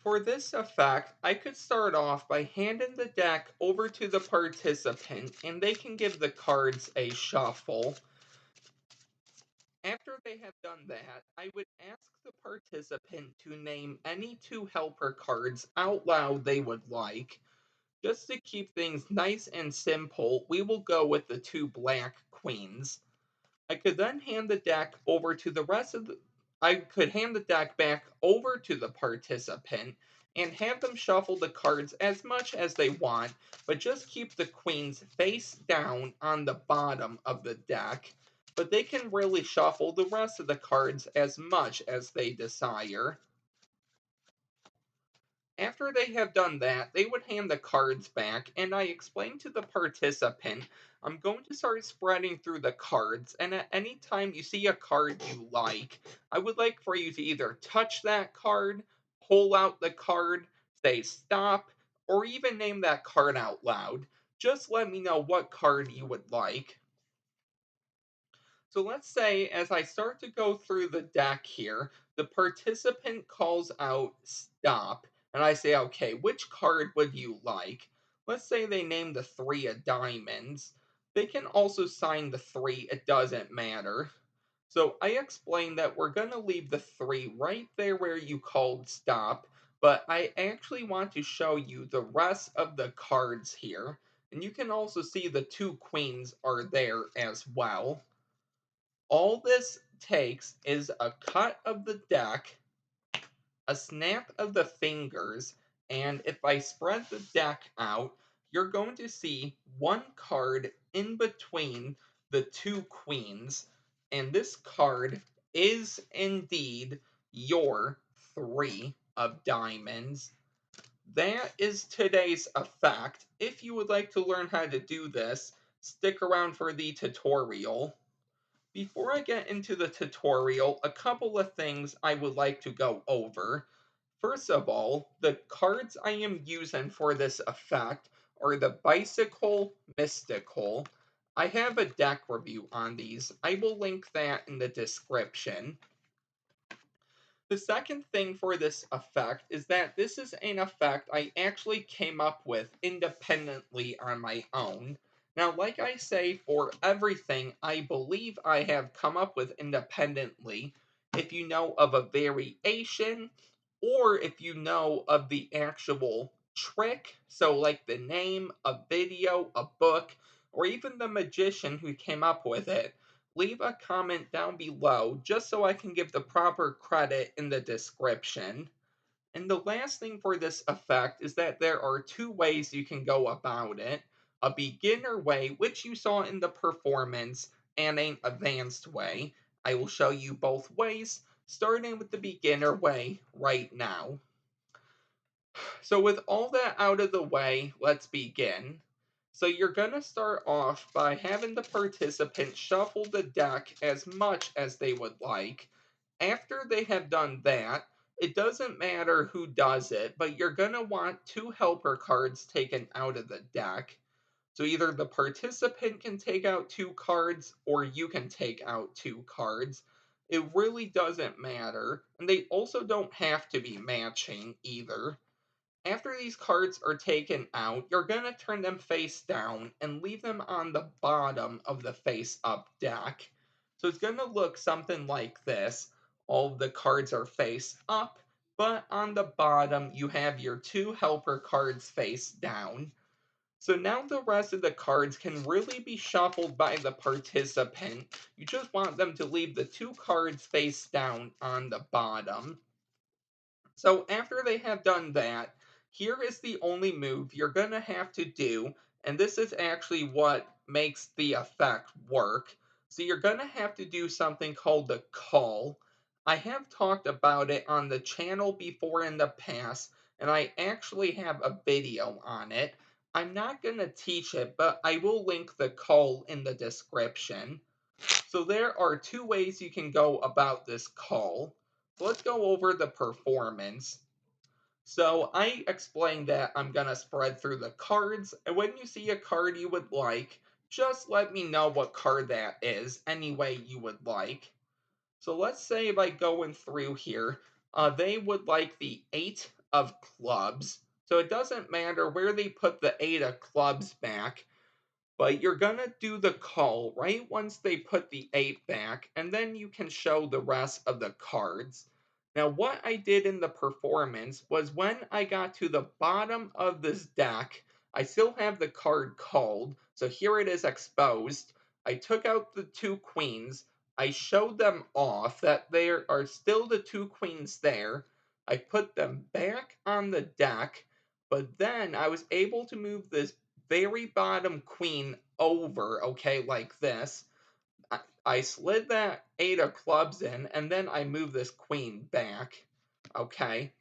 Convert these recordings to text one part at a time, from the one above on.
For this effect, I could start off by handing the deck over to the participant and they can give the cards a shuffle. After they have done that, I would ask the participant to name any two helper cards out loud they would like. Just to keep things nice and simple, we will go with the two black queens. I could then hand the deck over to the rest of the I could hand the deck back over to the participant and have them shuffle the cards as much as they want, but just keep the queens face down on the bottom of the deck. But they can really shuffle the rest of the cards as much as they desire. After they have done that, they would hand the cards back, and I explain to the participant, I'm going to start spreading through the cards, and at any time you see a card you like, I would like for you to either touch that card, pull out the card, say stop, or even name that card out loud. Just let me know what card you would like. So let's say as I start to go through the deck here, the participant calls out stop, and I say, okay, which card would you like? Let's say they name the three of diamonds. They can also sign the three, it doesn't matter. So I explained that we're going to leave the three right there where you called stop, but I actually want to show you the rest of the cards here. And you can also see the two queens are there as well. All this takes is a cut of the deck, a snap of the fingers, and if I spread the deck out, you're going to see one card in between the two queens, and this card is indeed your three of diamonds. That is today's effect. If you would like to learn how to do this, stick around for the tutorial. Before I get into the tutorial, a couple of things I would like to go over. First of all, the cards I am using for this effect are the Bicycle Mystical. I have a deck review on these. I will link that in the description. The second thing for this effect is that this is an effect I actually came up with independently on my own. Now, like I say, for everything I believe I have come up with independently, if you know of a variation or if you know of the actual trick, so like the name, a video, a book, or even the magician who came up with it, leave a comment down below just so I can give the proper credit in the description. And the last thing for this effect is that there are two ways you can go about it: a beginner way, which you saw in the performance, and an advanced way. I will show you both ways, starting with the beginner way right now. So, with all that out of the way, let's begin. So, you're going to start off by having the participant shuffle the deck as much as they would like. After they have done that, it doesn't matter who does it, but you're going to want two helper cards taken out of the deck. So, either the participant can take out two cards or you can take out two cards. It really doesn't matter, and they also don't have to be matching either. After these cards are taken out, you're going to turn them face down and leave them on the bottom of the face up deck. So it's going to look something like this. All of the cards are face up, but on the bottom you have your two helper cards face down. So now the rest of the cards can really be shuffled by the participant. You just want them to leave the two cards face down on the bottom. So after they have done that, here is the only move you're going to have to do, and this is actually what makes the effect work. So you're going to have to do something called the call. I have talked about it on the channel before in the past, and I actually have a video on it. I'm not going to teach it, but I will link the call in the description. So there are two ways you can go about this call. So let's go over the performance. So I explained that I'm going to spread through the cards, and when you see a card you would like, just let me know what card that is, any way you would like. So let's say by going through here, they would like the Eight of clubs. So it doesn't matter where they put the 8 of clubs back, but you're gonna do the call right once they put the 8 back, and then you can show the rest of the cards. Now, what I did in the performance was when I got to the bottom of this deck, I still have the card called, so here it is exposed. I took out the 2 queens, I showed them off that there are still the 2 queens there. I put them back on the deck, but then I was able to move this very bottom queen over, okay, like this. I slid that 8 of clubs in, and then I move this queen back, okay?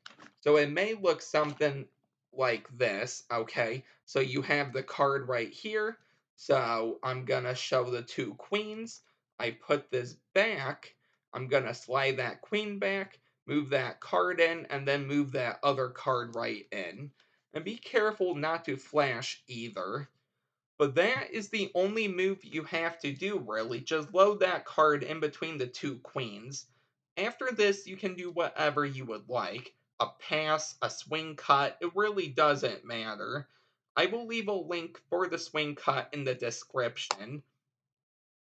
So it may look something like this, okay? So you have the card right here. So I'm going to show the 2 queens. I put this back. I'm going to slide that queen back, move that card in, and then move that other card right in. And be careful not to flash either. But that is the only move you have to do, really. Just load that card in between the 2 queens. After this, you can do whatever you would like. A pass, a swing cut, it really doesn't matter. I will leave a link for the swing cut in the description.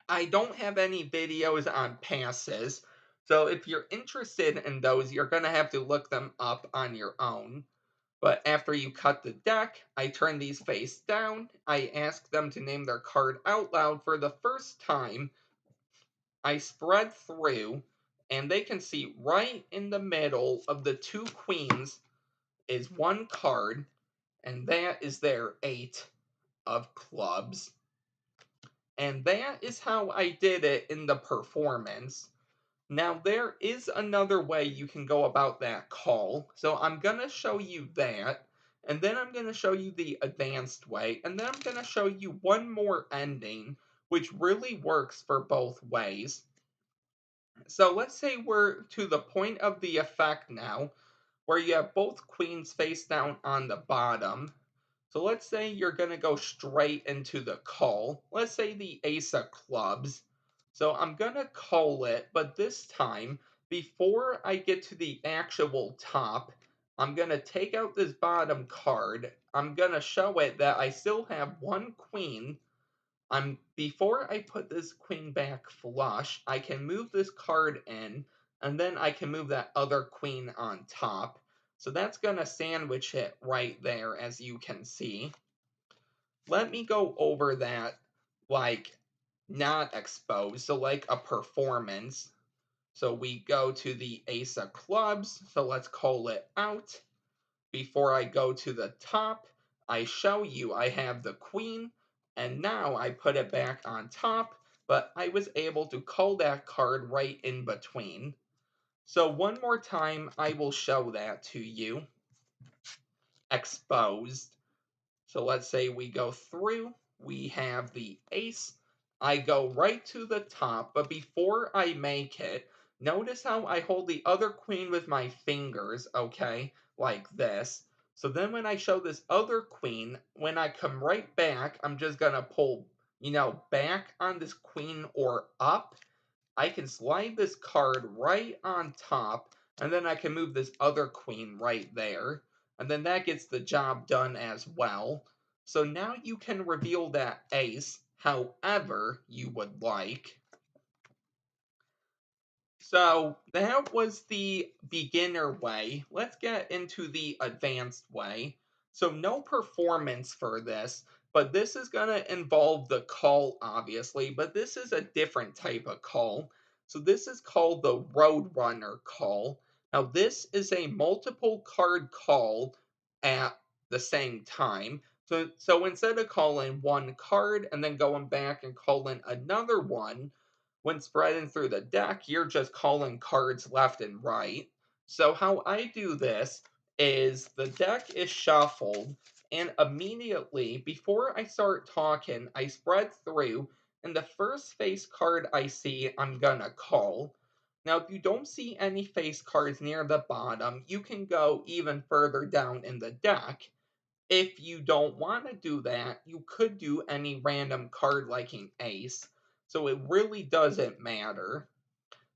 I don't have any videos on passes, so if you're interested in those, you're going to have to look them up on your own. But after you cut the deck, I turn these face down. I ask them to name their card out loud for the first time. I spread through, and they can see right in the middle of the 2 queens is one card, and that is their 8 of clubs. And that is how I did it in the performance. Now, there is another way you can go about that call, so I'm going to show you that, and then I'm going to show you the advanced way, and then I'm going to show you one more ending, which really works for both ways. So let's say we're to the point of the effect now, where you have both queens face down on the bottom. So let's say you're going to go straight into the call. Let's say the ace of clubs. So I'm going to call it, but this time, before I get to the actual top, I'm going to take out this bottom card. I'm going to show it that I still have one queen. Before I put this queen back flush, I can move this card in, and then I can move that other queen on top. So that's going to sandwich it right there, as you can see. Let me go over that like not exposed, so like a performance. So we go to the ace of clubs, so let's call it out. Before I go to the top, I show you I have the queen, and now I put it back on top, but I was able to call that card right in between. So one more time, I will show that to you. Exposed. So let's say we go through, we have the ace. I go right to the top, but before I make it, notice how I hold the other queen with my fingers, okay, like this. So then when I show this other queen, when I come right back, I'm just gonna pull, back on this queen or up. I can slide this card right on top, and then I can move this other queen right there. And then that gets the job done as well. So now you can reveal that ace however you would like. So that was the beginner way. Let's get into the advanced way. So no performance for this, but this is going to involve the call, obviously, but this is a different type of call. So this is called the Roadrunner call. Now this is a multiple card call at the same time. So instead of calling one card and then going back and calling another one, when spreading through the deck, you're just calling cards left and right. So how I do this is the deck is shuffled, and immediately before I start talking, I spread through, and the first face card I see, I'm gonna call. Now, if you don't see any face cards near the bottom, you can go even further down in the deck. If you don't want to do that, you could do any random card like an ace. So it really doesn't matter.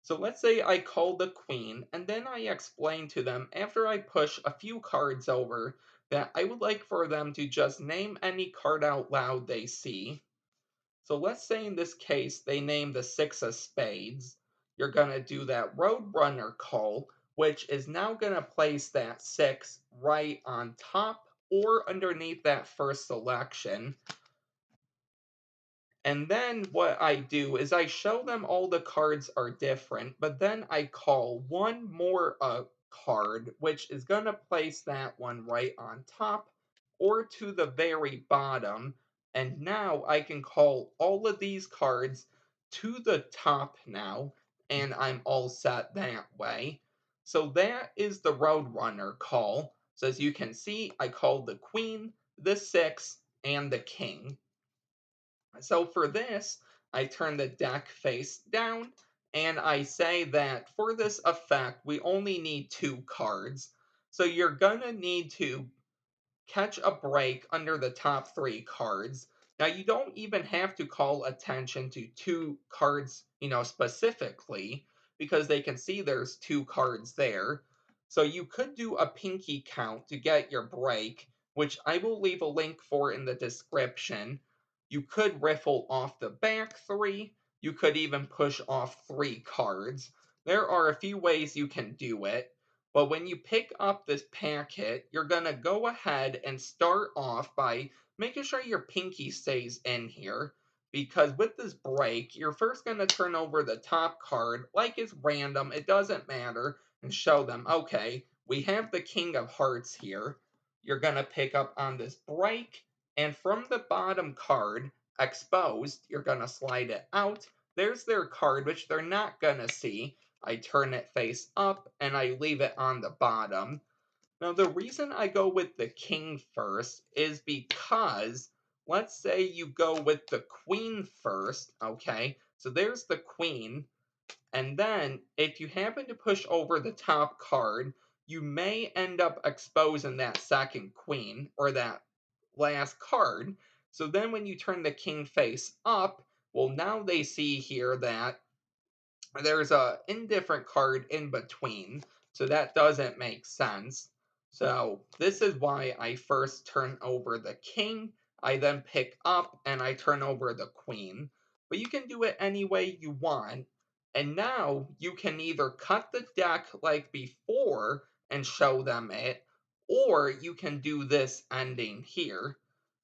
So let's say I call the queen, and then I explain to them after I push a few cards over that I would like for them to just name any card out loud they see. So let's say in this case they name the six of spades. You're going to do that Roadrunner call, which is now going to place that six right on top or underneath that first selection. And then what I do is I show them all the cards are different, but then I call one more card, which is going to place that one right on top or to the very bottom. And now I can call all of these cards to the top now, and I'm all set that way. So that is the Roadrunner call. So as you can see, I called the queen, the six, and the king. So for this, I turn the deck face down and I say that for this effect, we only need two cards. So you're gonna need to catch a break under the top three cards. Now, you don't even have to call attention to two cards, specifically, because they can see there's two cards there. So you could do a pinky count to get your break, which I will leave a link for in the description. You could riffle off the back three. You could even push off three cards. There are a few ways you can do it. But when you pick up this packet, you're going to go ahead and start off by making sure your pinky stays in here. Because with this break, you're first going to turn over the top card, like it's random, it doesn't matter, and show them, okay, we have the King of Hearts here. You're going to pick up on this break, and from the bottom card, exposed, you're going to slide it out. There's their card, which they're not going to see. I turn it face up and I leave it on the bottom. Now, the reason I go with the king first is because let's say you go with the queen first, okay? So there's the queen, and then if you happen to push over the top card, you may end up exposing that second queen or that last card. So then when you turn the king face up, well, now they see here that there's a indifferent card in between, so that doesn't make sense. So this is why I first turn over the king, I then pick up and I turn over the queen. But you can do it any way you want. And now you can either cut the deck like before and show them it, or you can do this ending here.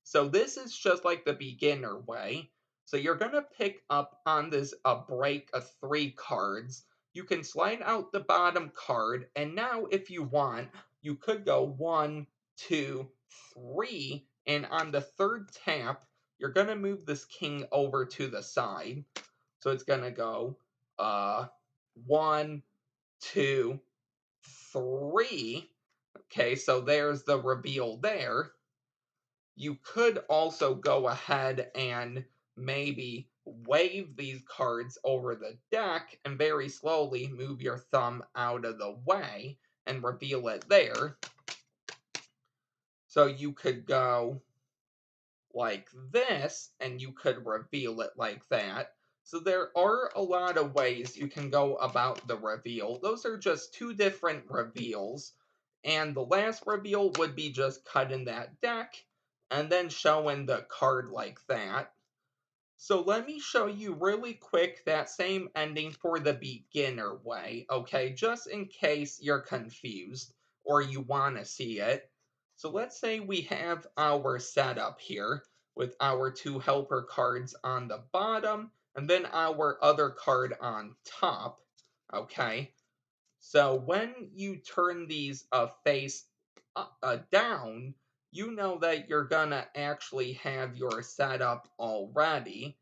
So this is just like the beginner way. So you're going to pick up on this a break of three cards. You can slide out the bottom card, and now if you want, you could go one, two, three, and on the third tap, you're going to move this king over to the side. So it's going to go one, two, three. Okay, so there's the reveal there. You could also go ahead and maybe wave these cards over the deck and very slowly move your thumb out of the way and reveal it there. So you could go like this and you could reveal it like that. So there are a lot of ways you can go about the reveal. Those are just two different reveals. And the last reveal would be just cutting that deck and then showing the card like that. So let me show you really quick that same ending for the beginner way, okay? Just in case you're confused or you want to see it. So let's say we have our setup here with our two helper cards on the bottom and then our other card on top, okay? So when you turn these face down, you know that you're gonna actually have your setup already.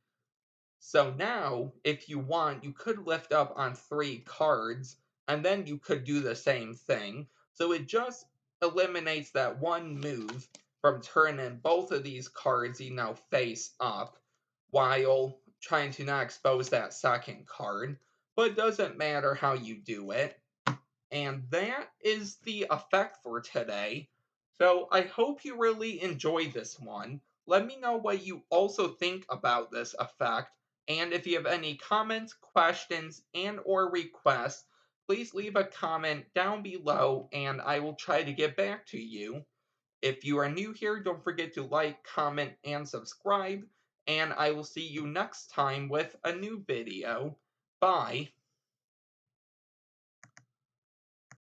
So now, if you want, you could lift up on three cards, and then you could do the same thing. So it just eliminates that one move from turning both of these cards, face up, while trying to not expose that second card. But it doesn't matter how you do it. And that is the effect for today. So I hope you really enjoyed this one. Let me know what you also think about this effect And if you have any comments, questions, and or requests, please leave a comment down below and I will try to get back to you. If you are new here, don't forget to like, comment, and subscribe, and I will see you next time with a new video. Bye.